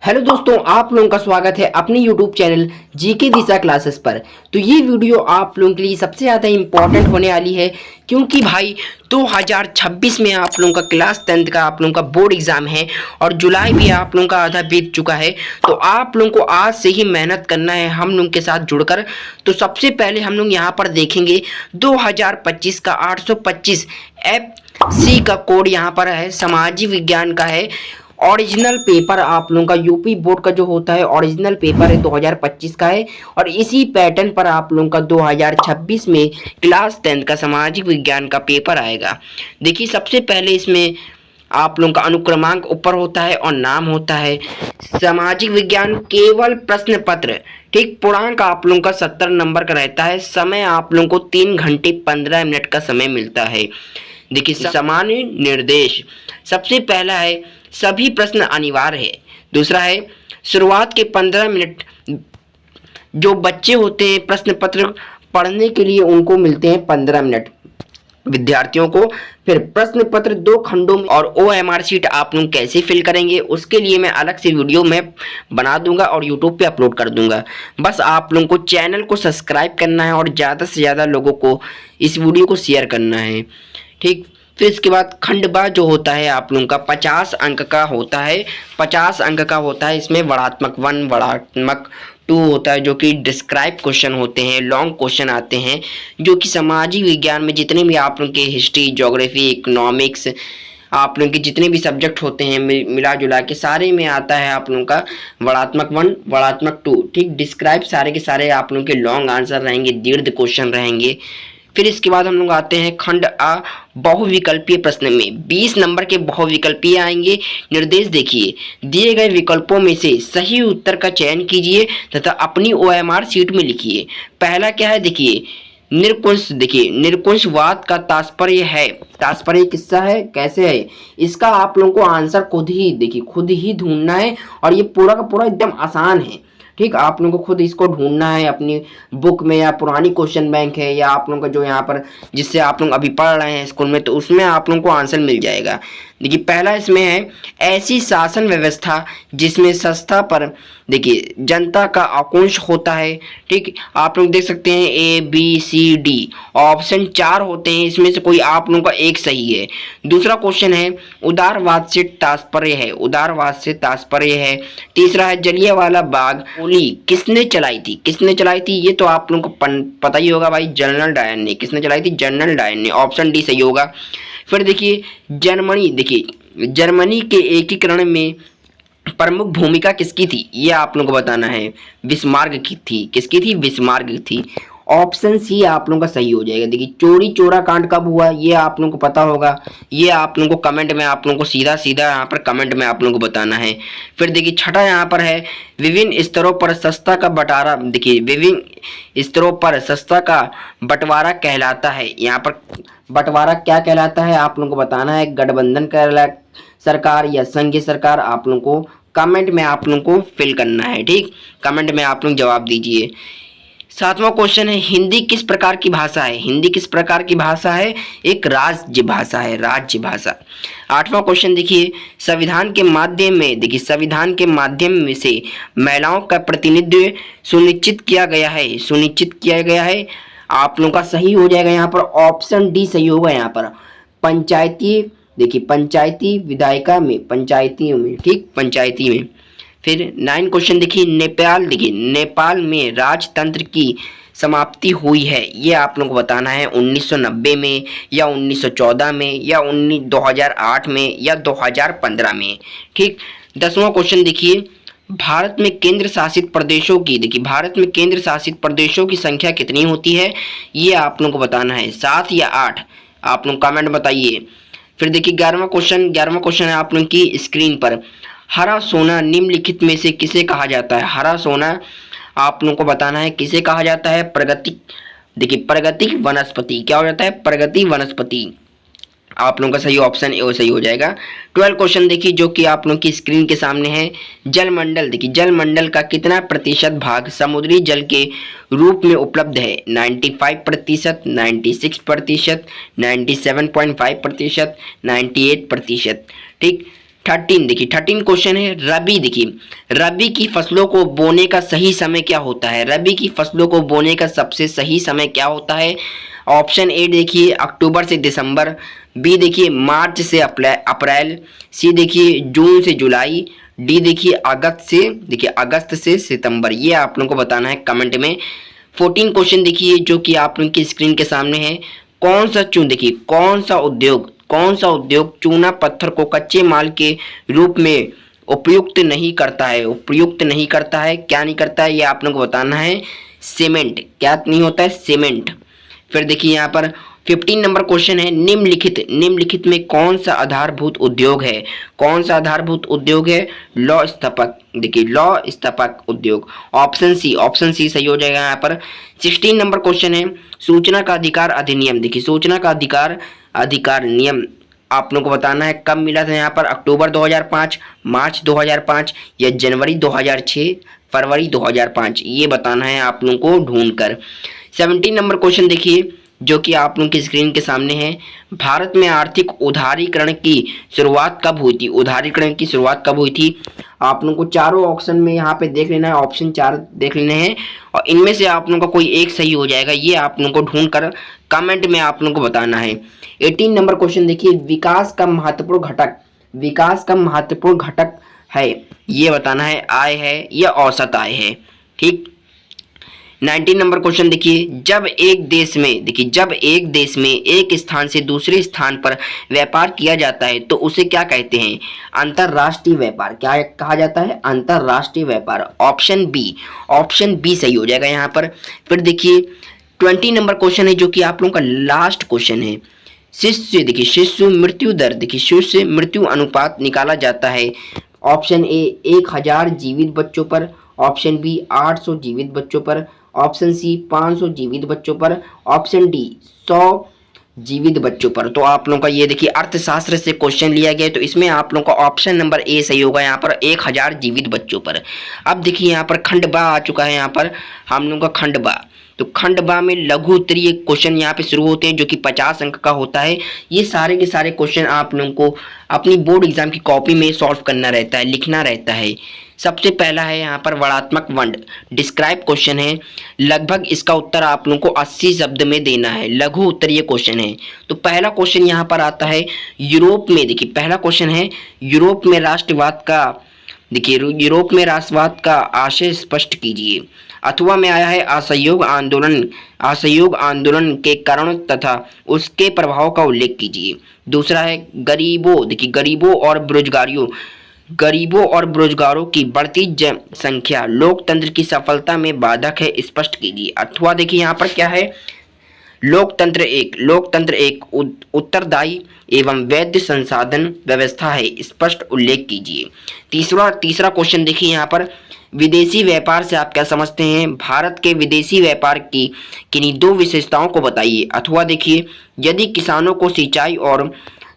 Hello दोस्तों, आप लोगों का स्वागत है अपने यूट्यूब चैनल जीके दिशा क्लासेस पर। तो ये वीडियो आप लोगों के लिए सबसे ज़्यादा इम्पोर्टेंट होने वाली है, क्योंकि भाई 2026 में आप लोगों का क्लास 10th का आप लोगों का बोर्ड एग्ज़ाम है और जुलाई भी आप लोगों का आधा बीत चुका है। तो आप लोगों को आज से ही मेहनत करना है हम लोगों के साथ जुड़कर। तो सबसे पहले हम लोग यहाँ पर देखेंगे 2025 का 825 FC का कोड यहाँ पर है, सामाजिक विज्ञान का है। ओरिजिनल पेपर आप लोगों का यूपी बोर्ड का जो होता है ओरिजिनल पेपर है 2025 का है, और इसी पैटर्न पर आप लोगों का 2026 में क्लास 10 का सामाजिक विज्ञान का पेपर आएगा। देखिए, सबसे पहले इसमें आप लोगों का अनुक्रमांक ऊपर होता है और नाम होता है। सामाजिक विज्ञान केवल प्रश्न पत्र, ठीक, पूर्णांक आप लोगों का 70 नंबर का रहता है। समय आप लोगों को 3 घंटे 15 मिनट का समय मिलता है। देखिए, सामान्य निर्देश सबसे पहला है सभी प्रश्न अनिवार्य है। दूसरा है शुरुआत के 15 मिनट जो बच्चे होते हैं प्रश्न पत्र पढ़ने के लिए उनको मिलते हैं 15 मिनट विद्यार्थियों को। फिर प्रश्न पत्र 2 खंडों में और OMR शीट आप लोग कैसे फिल करेंगे उसके लिए मैं अलग से वीडियो में बना दूंगा और यूट्यूब पे अपलोड कर दूंगा। बस आप लोगों को चैनल को सब्सक्राइब करना है और ज़्यादा से ज़्यादा लोगों को इस वीडियो को शेयर करना है, ठीक। फिर इसके बाद खंड बा जो होता है आप लोगों का 50 अंक का होता है। 50 अंक का होता है, इसमें वर्णात्मक 1 वर्णात्मक 2 होता है, जो कि डिस्क्राइब क्वेश्चन होते हैं, लॉन्ग क्वेश्चन आते हैं, जो कि सामाजिक विज्ञान में जितने भी आप लोगों के हिस्ट्री, ज्योग्राफी, इकोनॉमिक्स, आप लोगों के जितने भी सब्जेक्ट होते हैं मिला जुला के सारे में आता है आप लोगों का वर्णात्मक 1 वर्णात्मक 2, ठीक। डिस्क्राइब सारे के सारे आप लोगों के लॉन्ग आंसर रहेंगे, दीर्घ क्वेश्चन रहेंगे। फिर इसके बाद हम लोग आते हैं खंड आ बहुविकल्पीय प्रश्न में 20 नंबर के बहुविकल्पीय आएंगे। निर्देश देखिए, दिए गए विकल्पों में से सही उत्तर का चयन कीजिए तथा अपनी OMR शीट में लिखिए। पहला क्या है, देखिए निरकुंश। देखिए, निरकुंशवाद का तात्पर्य किस्सा है, कैसे है, इसका आप लोगों को आंसर खुद ही ढूंढना है, और ये पूरा का पूरा एकदम आसान है, ठीक। आप लोगों को खुद इसको ढूंढना है अपनी बुक में, या पुरानी क्वेश्चन बैंक है, या आप लोगों का जो यहाँ पर जिससे आप लोग अभी पढ़ रहे हैं स्कूल में, तो उसमें आप लोगों को आंसर मिल जाएगा। देखिए, पहला इसमें है ऐसी शासन व्यवस्था जिसमें संस्था पर देखिए जनता का अंकुश होता है, ठीक। आप लोग देख सकते हैं ABCD ऑप्शन 4 होते हैं, इसमें से कोई आप लोगों का एक सही है। दूसरा क्वेश्चन है उदारवाद से तात्पर्य है। तीसरा है जलियांवाला बाग गोली किसने चलाई थी, ये तो आप लोगों को पता ही होगा भाई, जनरल डायर ने। किसने चलाई थी? जनरल डायर ने। ऑप्शन डी सही होगा। फिर देखिए जर्मनी के एकीकरण में प्रमुख भूमिका किसकी थी, ये आप लोगों को बताना है। बिस्मार्क की थी। किसकी थी? बिस्मार्क की थी। ऑप्शन सी आप लोगों का सही हो जाएगा। देखिए, चोरी चोरा कांड कब हुआ ये आप लोगों को पता होगा, ये आप लोगों को कमेंट में आप लोगों को सीधा यहाँ पर कमेंट में आप लोगों को बताना है। फिर देखिए, छठा यहाँ पर है विभिन्न स्तरों पर सत्ता का बंटवारा। देखिए, विभिन्न स्तरों पर सत्ता का बंटवारा कहलाता है। यहाँ पर बंटवारा क्या कहलाता है आप लोगों को बताना है। गठबंधन सरकार या संघीय सरकार, आप लोगों को कमेंट में आप लोगों को फिल करना है, ठीक। कमेंट में आप लोग जवाब दीजिए। 7वां क्वेश्चन है हिंदी किस प्रकार की भाषा है? एक राज्य भाषा है, राज्य भाषा। 8वां क्वेश्चन देखिए, संविधान के माध्यम में से महिलाओं का प्रतिनिधित्व सुनिश्चित किया गया है। आप लोगों का सही हो जाएगा यहाँ पर, ऑप्शन डी सही होगा। यहाँ पर पंचायती विधायिका में, ठीक, पंचायती में। फिर 9 क्वेश्चन देखिए, नेपाल में राजतंत्र की समाप्ति हुई है, ये आप लोगों को बताना है 1990 में या 1914 में या 2008 में या 2015 में, ठीक। 10वां क्वेश्चन देखिए, भारत में केंद्र शासित प्रदेशों की संख्या कितनी होती है, ये आप लोगों को बताना है, 7 या 8, आप लोग कमेंट बताइए। फिर देखिए 11वां क्वेश्चन है आप लोगों की स्क्रीन पर, हरा सोना निम्नलिखित में से किसे कहा जाता है? हरा सोना आप लोगों को बताना है किसे कहा जाता है। प्राकृतिक वनस्पति। क्या हो जाता है? प्राकृतिक वनस्पति। आप लोगों का सही ऑप्शन ए सही हो जाएगा। 12 क्वेश्चन देखिए, जो कि आप लोगों की स्क्रीन के सामने है। जलमंडल जलमंडल का कितना प्रतिशत भाग समुद्री जल के रूप में उपलब्ध है? 95%, 96%, 97.5%, 98%, ठीक। 13 देखिए 13 क्वेश्चन है रबी। देखिए रबी की फसलों को बोने का सही समय क्या होता है? रबी की फसलों को बोने का सबसे सही समय क्या होता है? ऑप्शन ए देखिए अक्टूबर से दिसंबर, बी देखिए मार्च से अप्रैल, सी देखिए जून से जुलाई, डी देखिए अगस्त से सितंबर। ये आप लोगों को बताना है कमेंट में। 14 क्वेश्चन देखिए जो कि आप लोगों की स्क्रीन के सामने है। कौन सा उद्योग चूना पत्थर को कच्चे माल के रूप में उपयुक्त नहीं करता है? क्या नहीं करता है ये आप लोगों को बताना है। सीमेंट। क्या नहीं होता है? सीमेंट। फिर देखिए यहाँ पर 15 नंबर क्वेश्चन है निम्नलिखित में कौन सा आधारभूत उद्योग है? लौह स्थपक। देखिए लौह स्थपक उद्योग। ऑप्शन सी सही हो जाएगा यहाँ पर। 16 नंबर क्वेश्चन है सूचना का अधिकार अधिनियम। देखिए सूचना का अधिकार नियम आप लोगों को बताना है कब मिला था यहाँ पर? अक्टूबर 2005, मार्च 2005 या जनवरी 2006, फरवरी 2005। ये बताना है आप लोगों को ढूंढकर। 17 नंबर क्वेश्चन देखिए जो कि आप लोगों की स्क्रीन के सामने है। भारत में आर्थिक उदारीकरण की शुरुआत कब हुई थी? आप लोगों को चारों ऑप्शन में यहाँ पे देख लेना है, ऑप्शन 4 देख लेने हैं और इनमें से आप लोगों का कोई एक सही हो जाएगा। ये आप लोगों को ढूंढ कर कमेंट में आप लोगों को बताना है। 18 नंबर क्वेश्चन देखिए विकास का महत्वपूर्ण घटक है, ये बताना है आय है या औसत आय है। ठीक। 19 नंबर क्वेश्चन देखिए जब एक देश में एक स्थान से दूसरे स्थान पर व्यापार किया जाता है तो उसे क्या कहते हैं? अंतरराष्ट्रीय व्यापार। क्या कहा जाता है? अंतरराष्ट्रीय व्यापार। ऑप्शन बी सही हो जाएगा यहाँ पर। फिर देखिए 20 नंबर क्वेश्चन है जो कि आप लोगों का लास्ट क्वेश्चन है। शिशु मृत्यु दर। देखिए शिशु मृत्यु अनुपात निकाला जाता है। ऑप्शन ए 1000 जीवित बच्चों पर, ऑप्शन बी 800 जीवित बच्चों पर, ऑप्शन सी 500 जीवित बच्चों पर, ऑप्शन डी 100 जीवित बच्चों पर। तो आप लोगों का ये देखिए अर्थशास्त्र से क्वेश्चन लिया गया है तो इसमें आप लोगों का ऑप्शन नंबर ए सही होगा यहाँ पर 1000 जीवित बच्चों पर। अब देखिए यहाँ पर खंड बा आ चुका है। यहाँ पर हम लोगों का खंड बा, तो खंड बा में लघु उत्तरीय क्वेश्चन यहाँ पे शुरू होते हैं जो कि 50 अंक का होता है। ये सारे के सारे क्वेश्चन आप लोगों को अपनी बोर्ड एग्जाम की कॉपी में सॉल्व करना रहता है, लिखना रहता है। सबसे पहला है यहाँ पर वर्णात्मक वंड डिस्क्राइब क्वेश्चन है। लगभग इसका उत्तर आप लोगों को 80 शब्द में देना है। लघु उत्तरीय क्वेश्चन है। तो पहला क्वेश्चन यहाँ पर आता है यूरोप में। देखिए पहला क्वेश्चन है यूरोप में राष्ट्रवाद का आशय स्पष्ट कीजिए। अथवा में आया है असहयोग आंदोलन के कारण तथा उसके प्रभाव का उल्लेख कीजिए। दूसरा है गरीबों और बेरोजगारों की बढ़ती संख्या लोकतंत्र की सफलता में बाधक है, स्पष्ट कीजिए। अथवा देखिए यहाँ पर क्या है लोकतंत्र एक उत्तरदायी एवं वैध संसाधन व्यवस्था है, स्पष्ट उल्लेख कीजिए। तीसरा क्वेश्चन देखिए यहाँ पर विदेशी व्यापार से आप क्या समझते हैं? भारत के विदेशी व्यापार की किन्हीं 2 विशेषताओं को बताइए। अथवा देखिए यदि किसानों को सिंचाई और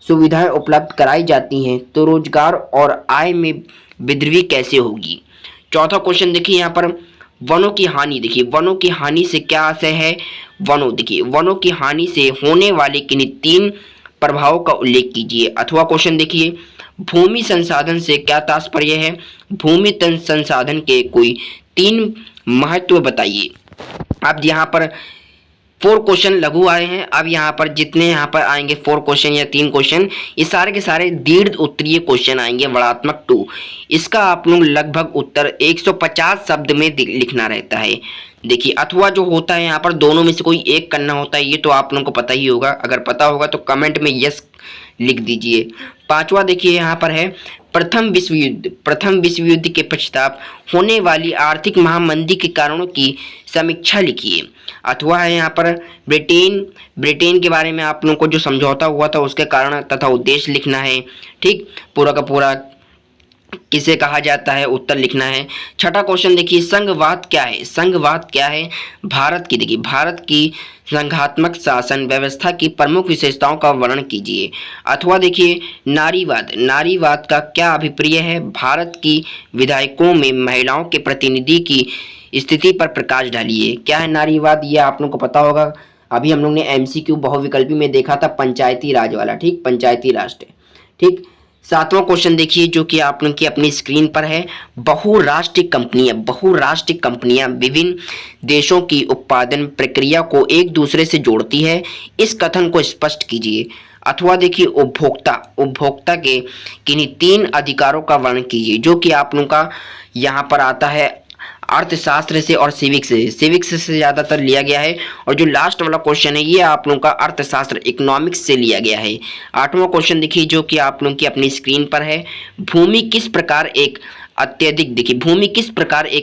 सुविधाएं उपलब्ध कराई जाती हैं तो रोजगार और आय में वृद्धि कैसे होगी। चौथा क्वेश्चन देखिए यहाँ पर वनों की हानि। देखिए वनों की हानि से क्या आशय है? वनों की हानि से होने वाले किन्हीं 3 प्रभावों का उल्लेख कीजिए। अथवा क्वेश्चन देखिए भूमि संसाधन से क्या तात्पर्य है? भूमि संसाधन के कोई 3 महत्व बताइए। अब यहाँ पर 4 क्वेश्चन लघु आए हैं। अब यहाँ पर जितने यहाँ पर आएंगे 4 क्वेश्चन या 3 क्वेश्चन, ये सारे के सारे दीर्घ उत्तरीय क्वेश्चन आएंगे वर्णात्मक 2। इसका आप लोग लगभग उत्तर 150 शब्द में लिखना रहता है। देखिए अथवा जो होता है यहाँ पर दोनों में से कोई एक करना होता है, ये तो आप लोगों को पता ही होगा। अगर पता होगा तो कमेंट में यस लिख दीजिए। 5वां देखिए यहाँ पर है प्रथम विश्व युद्ध के पश्चात होने वाली आर्थिक महामंदी के कारणों की समीक्षा लिखिए। अथवा है यहाँ पर ब्रिटेन के बारे में आप लोगों को जो समझौता हुआ था उसके कारण तथा उद्देश्य लिखना है। ठीक, पूरा का पूरा किसे कहा जाता है उत्तर लिखना है। छठा क्वेश्चन देखिए संघवाद क्या है? भारत की संघात्मक शासन व्यवस्था की प्रमुख विशेषताओं का वर्णन कीजिए। अथवा देखिए नारीवाद का क्या अभिप्राय है? भारत की विधायकों में महिलाओं के प्रतिनिधि की स्थिति पर प्रकाश डालिए। क्या है नारीवाद? ये आप लोगों को पता होगा। अभी हम लोग ने MCQ बहुविकल्पी में देखा था पंचायती राज वाला। ठीक, पंचायती राष्ट्र। ठीक, सातवां क्वेश्चन देखिए जो कि आप लोग की अपनी स्क्रीन पर है। बहुराष्ट्रीय कंपनियां विभिन्न देशों की उत्पादन प्रक्रिया को एक दूसरे से जोड़ती है, इस कथन को स्पष्ट कीजिए। अथवा देखिए उपभोक्ता के किन्हीं 3 अधिकारों का वर्णन कीजिए, जो कि आप लोगों का यहाँ पर आता है अर्थशास्त्र से और सिविक्स से ज़्यादातर लिया गया है। और जो लास्ट वाला क्वेश्चन है ये आप लोगों का अर्थशास्त्र इकोनॉमिक्स से लिया गया है। आठवां क्वेश्चन देखिए जो कि आप लोगों की अपनी स्क्रीन पर है। भूमि किस प्रकार एक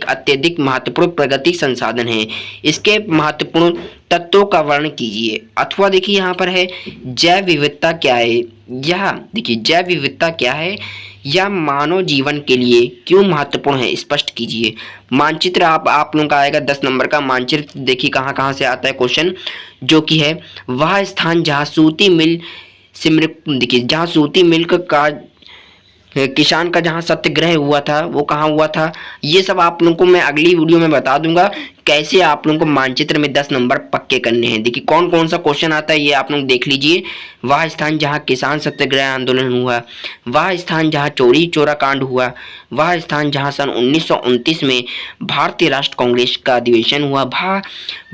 अत्यधिक महत्वपूर्ण प्रगति संसाधन है, इसके महत्वपूर्ण तत्वों का वर्णन कीजिए। अथवा देखिए यहाँ पर है जैव विविधता क्या है। जैव विविधता क्या है, यह मानव जीवन के लिए क्यों महत्वपूर्ण है, स्पष्ट कीजिए। मानचित्र आप लोगों का आएगा 10 नंबर का मानचित्र। देखिए कहाँ से आता है क्वेश्चन, जो कि है वह स्थान जहाँ सूती मिल का किसान का जहाँ सत्याग्रह हुआ था वो कहाँ हुआ था। ये सब आप लोगों को मैं अगली वीडियो में बता दूंगा कैसे आप लोगों को मानचित्र में 10 नंबर पक्के करने हैं। देखिए कौन कौन सा क्वेश्चन आता है ये आप लोग देख लीजिए। वह स्थान जहाँ किसान सत्याग्रह आंदोलन हुआ, वह स्थान जहाँ चौरी चौरा कांड हुआ, वह स्थान जहाँ सन 1929 में भारतीय राष्ट्र कांग्रेस का अधिवेशन हुआ,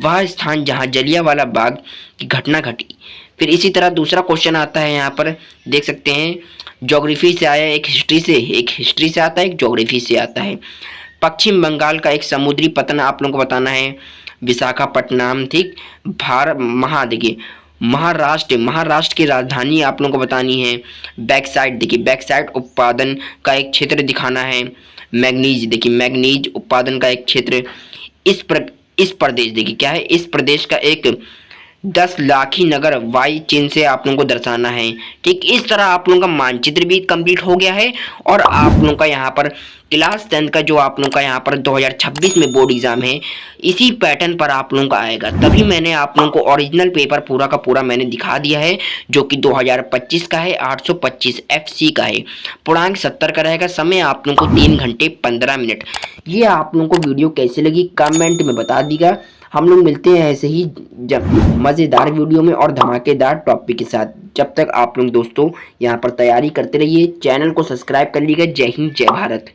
वह स्थान जहाँ जलियांवाला बाग की घटना घटी। फिर इसी तरह दूसरा क्वेश्चन आता है यहाँ पर देख सकते हैं, ज्योग्राफी से आया, एक हिस्ट्री से आता है, एक ज्योग्राफी से आता है। पश्चिम बंगाल का एक समुद्री पतन आप लोगों को बताना है, विशाखापट्टनम। ठीक, महाराष्ट्र की राजधानी आप लोगों को बतानी है। बैकसाइड उत्पादन का एक क्षेत्र दिखाना है। मैग्नीज उत्पादन का एक क्षेत्र। इस प्रदेश देखिए क्या है, इस प्रदेश का एक 10 लाखी नगर वाई चिन्ह से आप लोगों को दर्शाना है। ठीक, इस तरह आप लोगों का मानचित्र भी कंप्लीट हो गया है। और आप लोगों का यहाँ पर क्लास 10 का जो आप लोगों का यहाँ पर 2026 में बोर्ड एग्जाम है, इसी पैटर्न पर आप लोगों का आएगा। तभी मैंने आप लोगों को ओरिजिनल पेपर पूरा का पूरा मैंने दिखा दिया है, जो कि 2025 का है, 825 FC का है, पूर्णांक 70 का रहेगा। समय आप लोगों को 3 घंटे 15 मिनट। ये आप लोगों को वीडियो कैसे लगी कमेंट में बता दीजिएगा। हम लोग मिलते हैं ऐसे ही जब मज़ेदार वीडियो में और धमाकेदार टॉपिक के साथ। जब तक आप लोग दोस्तों यहाँ पर तैयारी करते रहिए, चैनल को सब्सक्राइब कर लीजिएगा। जय हिंद, जय भारत।